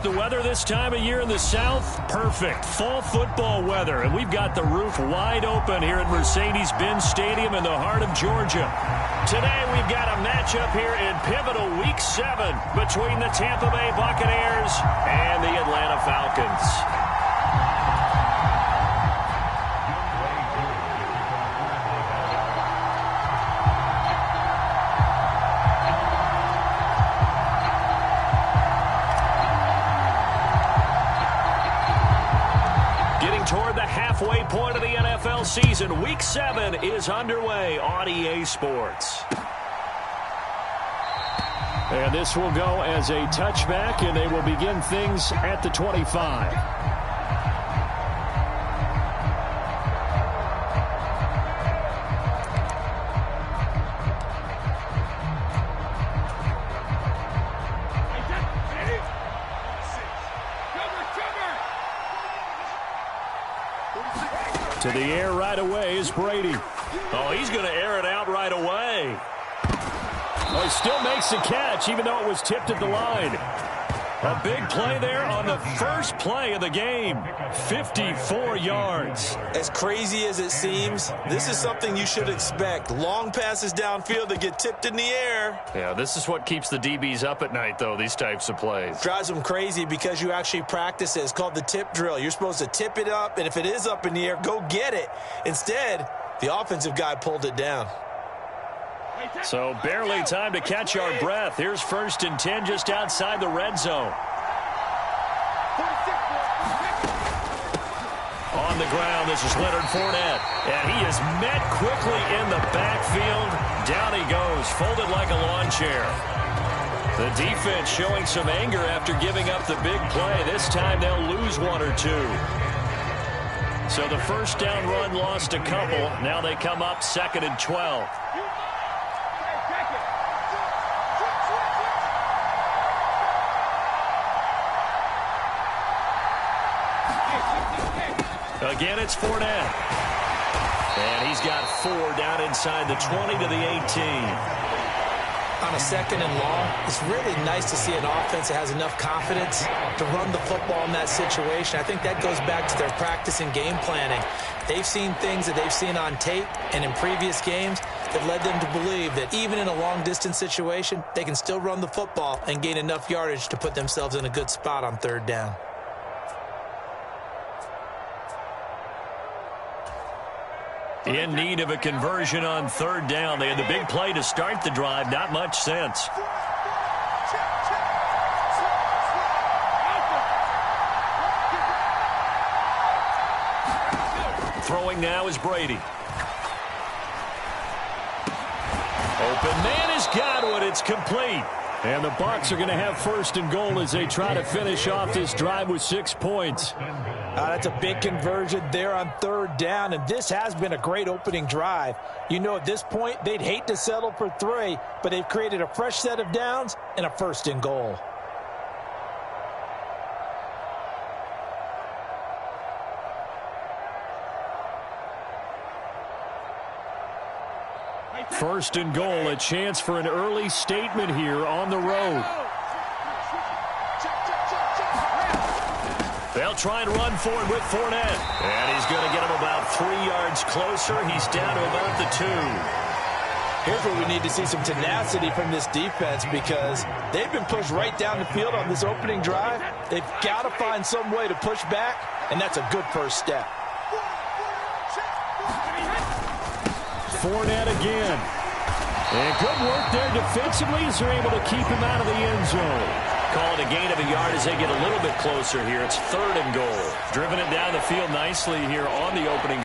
The weather this time of year in the South, perfect. Fall football weather, and we've got the roof wide open here at Mercedes-Benz Stadium in the heart of Georgia. Today we've got a matchup here in pivotal Week 7 between the Tampa Bay Buccaneers and the Atlanta Falcons. Toward the halfway point of the NFL season, Week 7 is underway on EA Sports. And this will go as a touchback, and they will begin things at the 25. To the air right away is Brady. Oh, he's going to air it out right away. Oh, he still makes the catch, even though it was tipped at the line. A big play there on the first play of the game. 54 yards. As crazy as it seems, this is something you should expect. Long passes downfield that get tipped in the air. Yeah, this is what keeps the DBs up at night, though, these types of plays. Drives them crazy because you actually practice it. It's called the tip drill. You're supposed to tip it up, and if it is up in the air, go get it. Instead, the offensive guy pulled it down. So barely time to catch our breath. Here's 1st and 10 just outside the red zone. On the ground, this is Leonard Fournette. And he is met quickly in the backfield. Down he goes, folded like a lawn chair. The defense showing some anger after giving up the big play. This time they'll lose one or two. So the first down run lost a couple. Now they come up 2nd and 12. Again, it's Fournette. And he's got 4 down inside the 20 to the 18. On a 2nd and long, it's really nice to see an offense that has enough confidence to run the football in that situation. I think that goes back to their practice and game planning. They've seen things that they've seen on tape and in previous games that led them to believe that even in a long-distance situation, they can still run the football and gain enough yardage to put themselves in a good spot on 3rd down. In need of a conversion on 3rd down. They had the big play to start the drive. Not much sense. Throwing now is Brady. Open man is Godwin. It's complete. And the Bucs are going to have 1st and goal as they try to finish off this drive with 6 points. That's a big conversion there on 3rd down, and this has been a great opening drive. You know, at this point, they'd hate to settle for 3, but they've created a fresh set of downs and a 1st and goal. First and goal, a chance for an early statement here on the road. They'll try and run for it with Fournette. And he's going to get him about 3 yards closer. He's down to about the 2. Here's where we need to see some tenacity from this defense because they've been pushed right down the field on this opening drive. They've got to find some way to push back, and that's a good first step. Fournette again. And good work there defensively as they're able to keep him out of the end zone. Call it a gain of a yard as they get a little bit closer here. It's 3rd and goal. Driven it down the field nicely here on the opening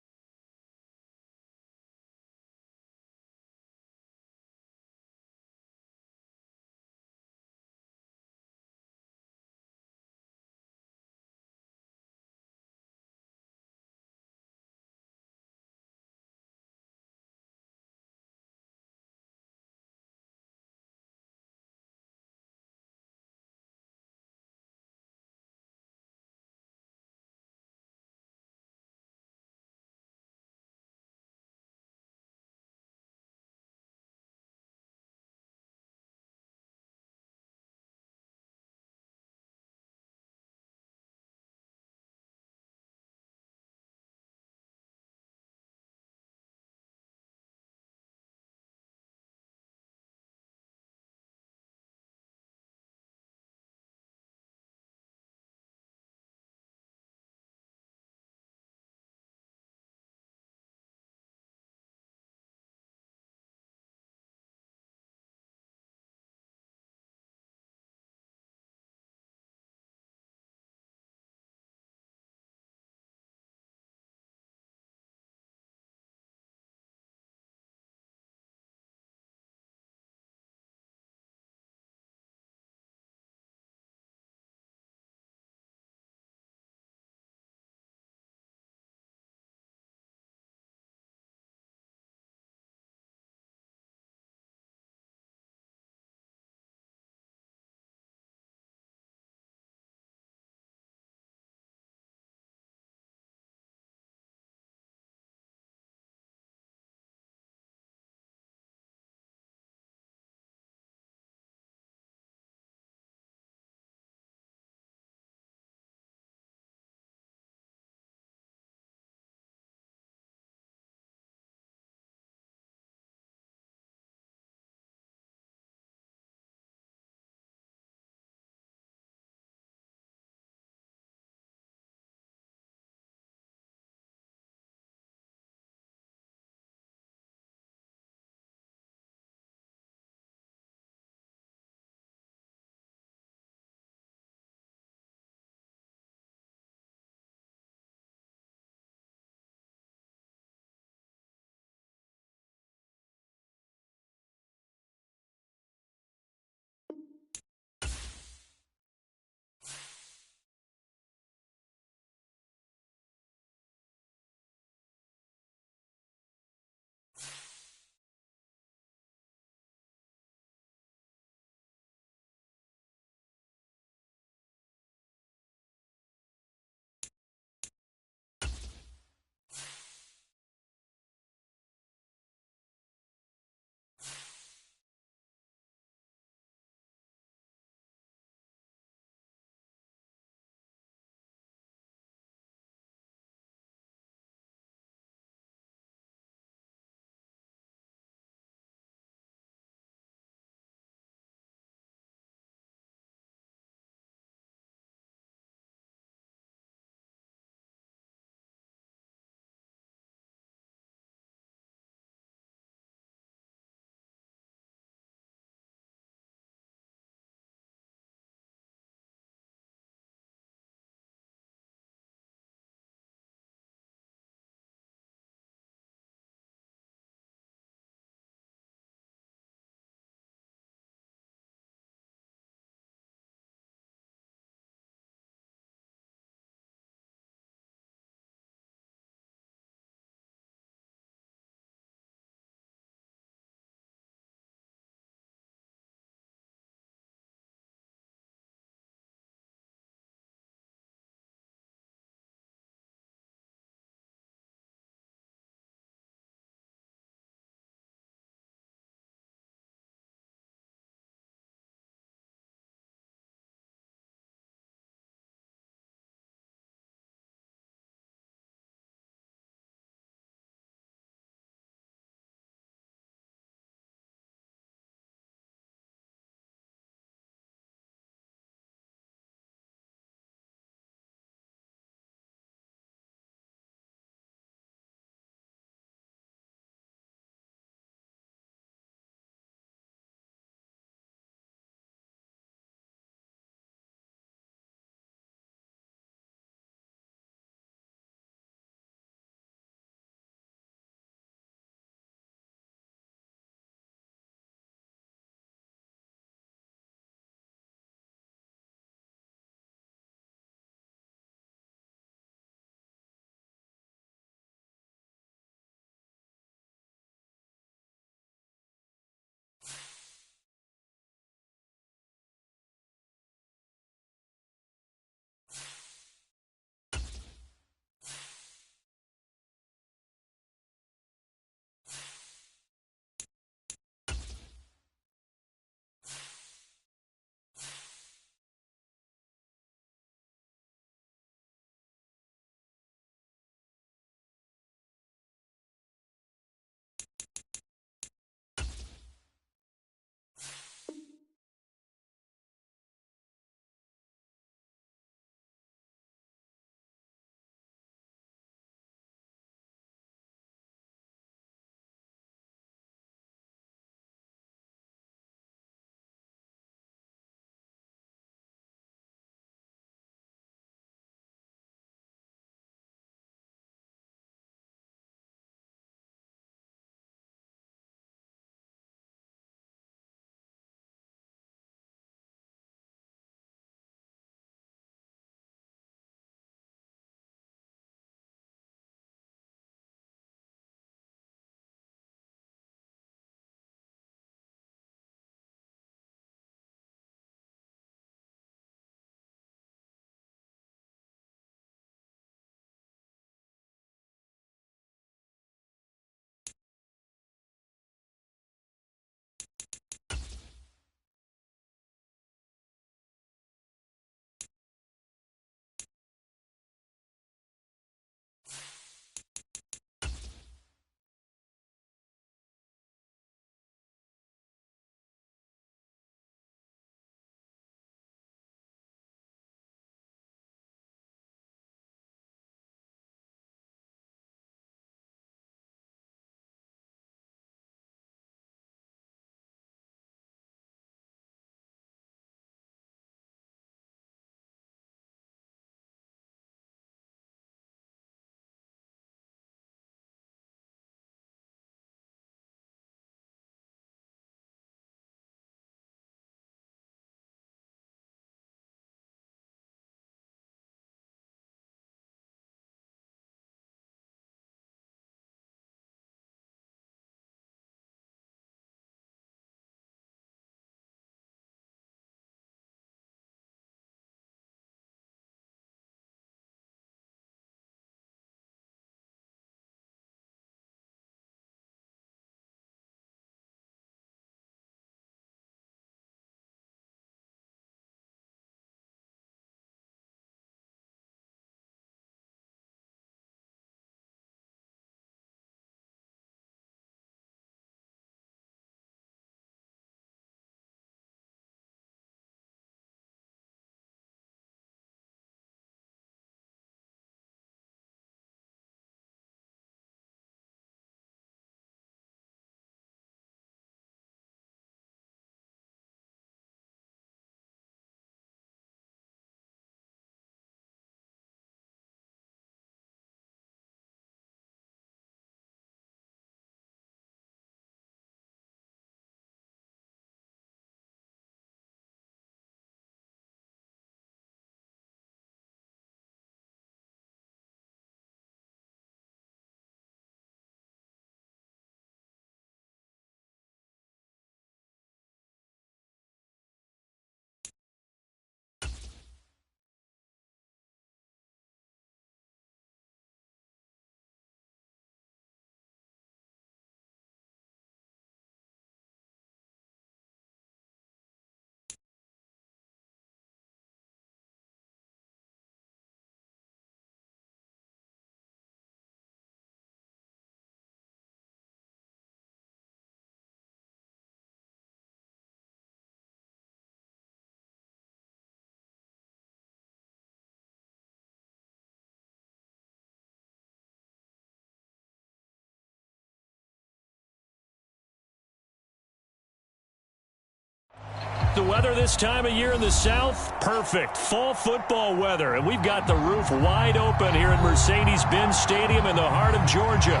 the weather this time of year in the South? Perfect. Fall football weather. And we've got the roof wide open here at Mercedes-Benz Stadium in the heart of Georgia.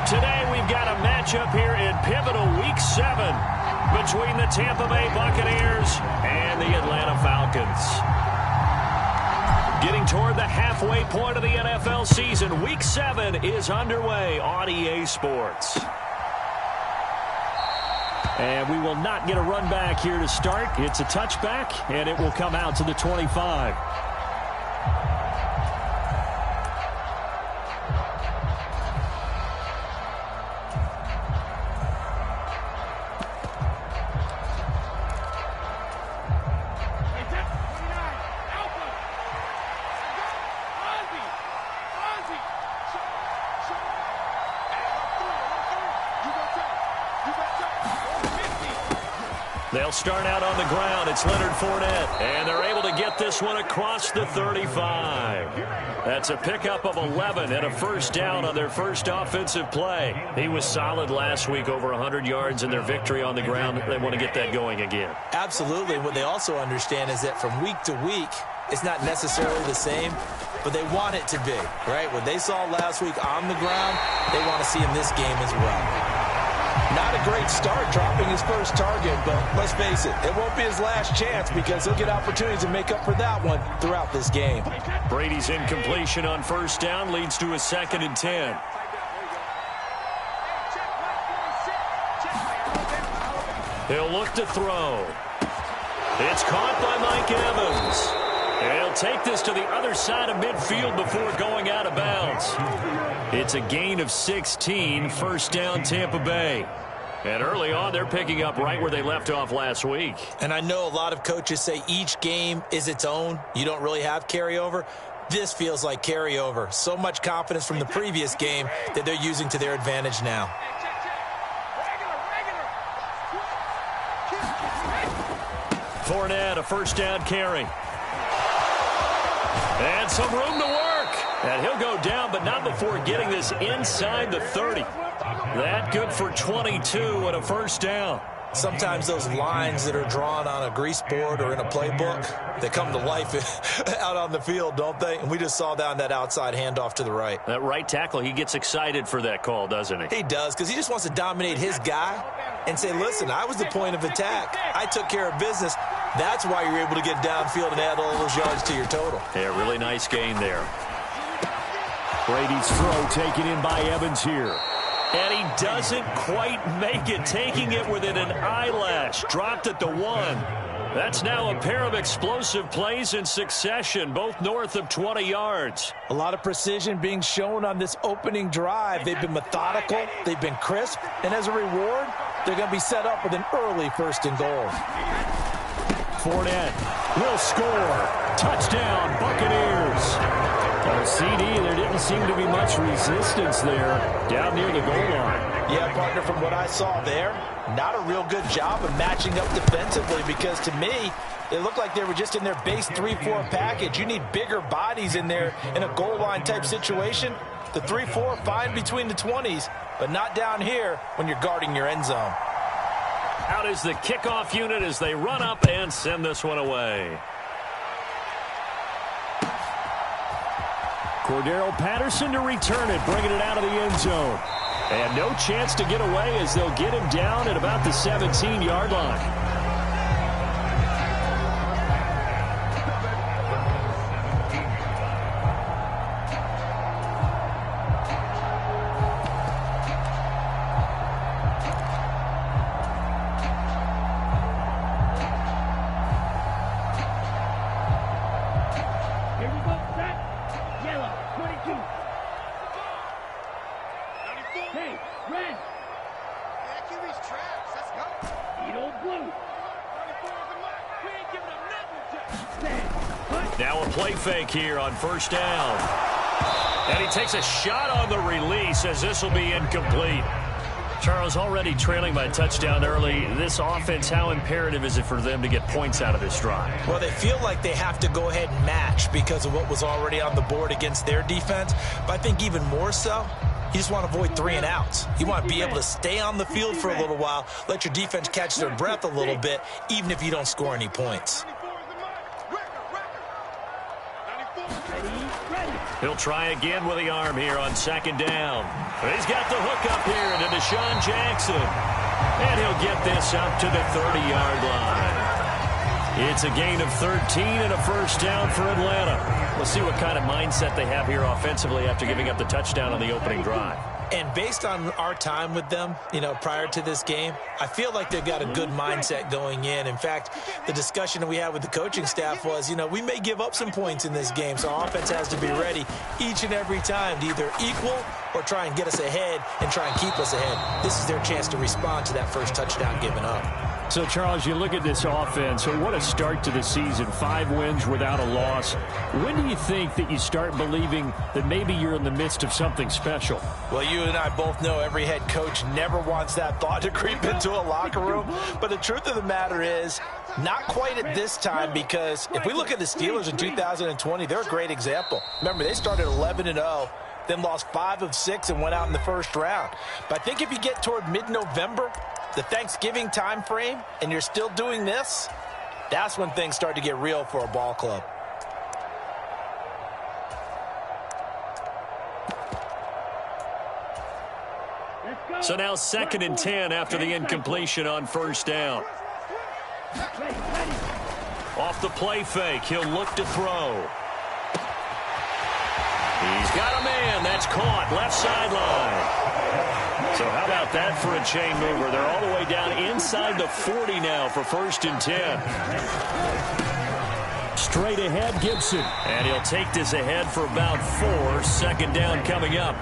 Today we've got a matchup here in pivotal Week 7 between the Tampa Bay Buccaneers and the Atlanta Falcons. Getting toward the halfway point of the NFL season, Week 7 is underway on EA Sports. And we will not get a run back here to start. It's a touchback, and it will come out to the 25. They'll start out on the ground. It's Leonard Fournette, and they're able to get this one across the 35. That's a pickup of 11 and a first down on their first offensive play. He was solid last week, over 100 yards in their victory on the ground. They want to get that going again. Absolutely. What they also understand is that from week to week, it's not necessarily the same, but they want it to be, right? What they saw last week on the ground, they want to see in this game as well. Not a great start dropping his first target, but let's face it, it won't be his last chance because he'll get opportunities to make up for that one throughout this game. Brady's incompletion on first down leads to a 2nd and 10. He'll look to throw. It's caught by Mike Evans. And he'll take this to the other side of midfield before going out of bounds. It's a gain of 16, first down Tampa Bay. And early on, they're picking up right where they left off last week. And I know a lot of coaches say each game is its own. You don't really have carryover. This feels like carryover. So much confidence from the previous game that they're using to their advantage now. Fournette, a first down carry. And some room to work. And he'll go down, but not before getting this inside the 30. That good for 22 and a first down. Sometimes those lines that are drawn on a grease board or in a playbook, they come to life out on the field, don't they? And we just saw that on that outside handoff to the right. That right tackle, he gets excited for that call, doesn't he? He does, because he just wants to dominate his guy and say, listen, I was the point of attack. I took care of business. That's why you're able to get downfield and add all those yards to your total. Yeah, really nice gain there. Brady's throw taken in by Evans here. And he doesn't quite make it, taking it within an eyelash. Dropped at the 1. That's now a pair of explosive plays in succession, both north of 20 yards. A lot of precision being shown on this opening drive. They've been methodical, they've been crisp, and as a reward, they're going to be set up with an early 1st and goal. Fournette will score. Touchdown, Buccaneers. CD, there didn't seem to be much resistance there down near the goal line. Yeah, partner, from what I saw there, not a real good job of matching up defensively because to me, it looked like they were just in their base 3-4 package. You need bigger bodies in there in a goal line type situation. The 3-4 fine between the 20s, but not down here when you're guarding your end zone. Out is the kickoff unit as they run up and send this one away. Cordero Patterson to return it, bringing it out of the end zone. And no chance to get away as they'll get him down at about the 17-yard line. Now a play fake here on first down. And he takes a shot on the release as this will be incomplete. Charles, already trailing by touchdown early. This offense, how imperative is it for them to get points out of this drive? Well, they feel like they have to go ahead and match because of what was already on the board against their defense. But I think even more so, You just want to avoid 3 and outs. You want to be able to stay on the field for a little while, let your defense catch their breath a little bit, even if you don't score any points. He'll try again with the arm here on second down. He's got the hook up here into Deshaun Jackson. And he'll get this up to the 30-yard line. It's a gain of 13 and a first down for Atlanta. We'll see what kind of mindset they have here offensively after giving up the touchdown on the opening drive. And based on our time with them, prior to this game, I feel like they've got a good mindset going in. In fact, the discussion that we had with the coaching staff was, we may give up some points in this game, so our offense has to be ready each and every time to either equal or try and get us ahead and try and keep us ahead. This is their chance to respond to that first touchdown given up. So, Charles, you look at this offense, what a start to the season, 5 wins without a loss. When do you think that you start believing that maybe you're in the midst of something special? Well, you and I both know every head coach never wants that thought to creep into a locker room. But the truth of the matter is, not quite at this time, because if we look at the Steelers in 2020, they're a great example. Remember, they started 11-0. Then lost 5 of 6 and went out in the first round. But I think if you get toward mid-November, the Thanksgiving time frame, and you're still doing this, that's when things start to get real for a ball club. So now 2nd and 10 after the incompletion on first down. Off the play fake, he'll look to throw. He's got a man. That's caught. Left sideline. So how about that for a chain mover? They're all the way down inside the 40 now for 1st and 10. Straight ahead, Gibson. And he'll take this ahead for about 4. 2nd down coming up.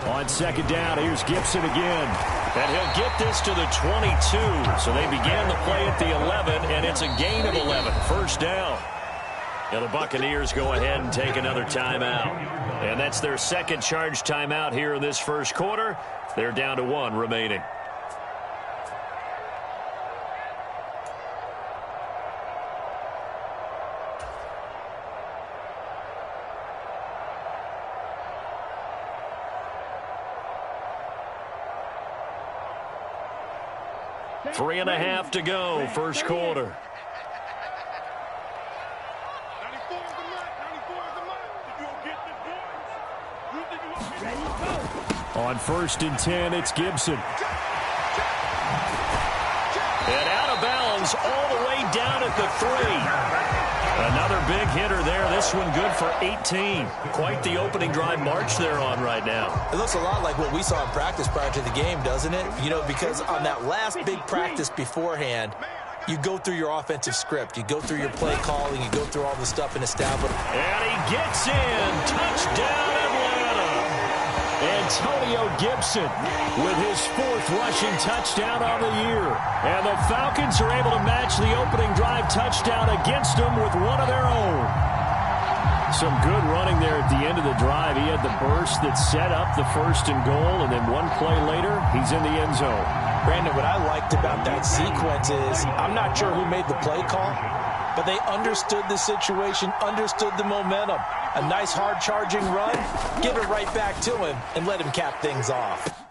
On 2nd down, here's Gibson again. And he'll get this to the 22. So they began the play at the 11, and it's a gain of 11. 1st down. And the Buccaneers go ahead and take another timeout. And that's their 2nd charge timeout here in this first quarter. They're down to 1 remaining. Three and a half to go, first quarter. On 1st and 10, it's Gibson. And out of bounds all the way down at the 3. Another big hitter there. This one good for 18. Quite the opening drive march they're on right now. It looks a lot like what we saw in practice prior to the game, doesn't it? Because on that last big practice beforehand, you go through your offensive script. You go through your play calling. You go through all the stuff and establish. And he gets in. Touchdown, Atlanta. Antonio Gibson with his 4th rushing touchdown on the year. And the Falcons are able to match the opening drive touchdown against them with one of their own. Some good running there at the end of the drive. He had the burst that set up the 1st and goal, and then one play later, he's in the end zone. Brandon, what I liked about that sequence is I'm not sure who made the play call, but they understood the situation, understood the momentum. A nice hard charging run, give it right back to him, and let him cap things off.